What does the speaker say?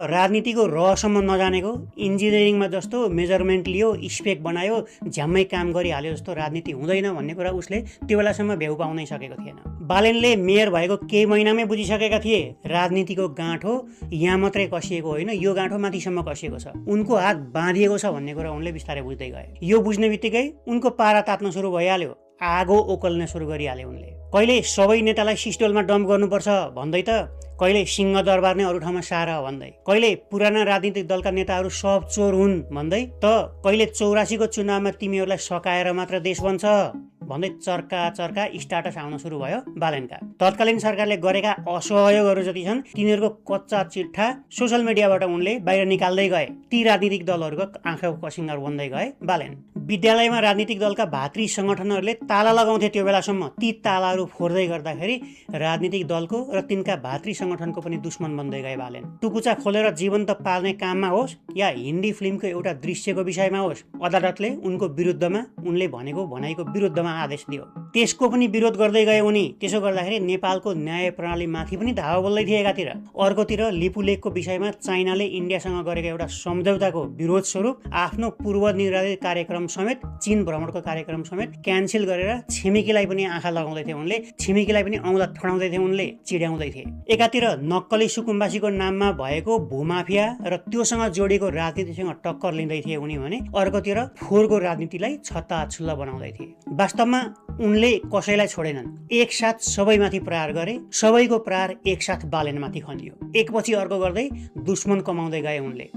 राजनीतिको रहसम्म नजानेको, इन्जिनियरिङमा जस्तो मेजरमेन्ट लियो, स्पेक बनायो, झ्याम्मै काम गरिहाल्यो जस्तो राजनीति हुँदैन भन्ने कुरा उसले त्यो बेलासम्म भ्याउ पाउनै सकेको थिएन। बालेनले मेयर भएको केही महिनामै बुझिसकेका थिए राजनीतिको गाँठो यहाँ मात्रै कसिएको होइन, यो गाँठो माथिसम्म कसिएको छ, उनको हात बाँधिएको छ भन्ने कुरा उनले बिस्तारै बुझ्दै गए। यो बुझ्ने बित्तिकै उनको पारा तात्न सुरु भइहाल्यो, आगो ओकल्न सुरु गरिहाले उनले। कहिले सबै नेतालाई सिस्टोलमा डम्प गर्नुपर्छ भन्दै त, कहिले सिंहदरबार नै अरू ठाउँमा सारा भन्दै, कहिले पुराना राजनीतिक दलका नेताहरू सब चोर हुन् भन्दै, त कहिले 84 को चुनावमा तिमीहरूलाई सकाएर मात्र देश बन्छ भन्दै चर्का स्टाटस आउन सुरु भयो बालेनका। तत्कालीन सरकारले गरेका असहयोगहरू जति छन् तिनीहरूको कच्चा चिट्ठा सोसल मिडियाबाट उनले बाहिर निकाल्दै गए। ती राजनीतिक दलहरूको आँखाको कसिङ्गर बन्दै गए बालेन। विद्यालयमा राजनीतिक दलका भातृ संगठनहरूले ताला लगाउँथे, त्यो बेलासम्म ती तालाहरू फोड्दै गर्दाखेरि राजनीतिक दलको र तिनका भातृ संगठनको पनि दुश्मन बन्दै गए बालेन। टुकुचा खोलेर जीवन्त पाल्ने काममा होस् या हिन्दी फिल्मको एउटा दृश्यको विषयमा होस्, अदालतले उनको विरुद्धमा, उनले भनेको भनाइको विरुद्धमा आदेश दियो। त्यसको पनि विरोध गर्दै गए उनी। त्यसो गर्दाखेरि नेपालको न्याय प्रणाली माथि पनि धावा बोल्दै थिए एकातिर। अर्कोतिर लिपुलेखको विषयमा चाइनाले इन्डियासँग गरेको एउटा सम्झौताको विरोध स्वरूप आफ्नो पूर्व निर्धारित कार्यक्रम समेत, चीन भ्रमणको कार्यक्रम समेत क्यान्सल गरेर छिमेकीलाई पनि आँखा लगाउँदै थिए उनले, छिमेकीलाई पनि औँला ठडाउँदै थिए उनले, चिड्याउँदै थिए। एकातिर नक्कली सुकुम्बासीको नाममा भएको भूमाफिया र त्योसँग जोडिएको राजनीतिसँग टक्कर लिँदै थिए उनी भने अर्कोतिर फोहोरको राजनीतिलाई छत्ताछुल्ल बनाउँदै थिए। वास्तवमा उनले कसैलाई छोडेनन्, एकसाथ सबैमाथि प्रहार गरे, सबैको प्रहार एकसाथ बालेनमाथि खनियो। एकपछि अर्को गर्दै दुश्मन कमाउँदै गए उनले।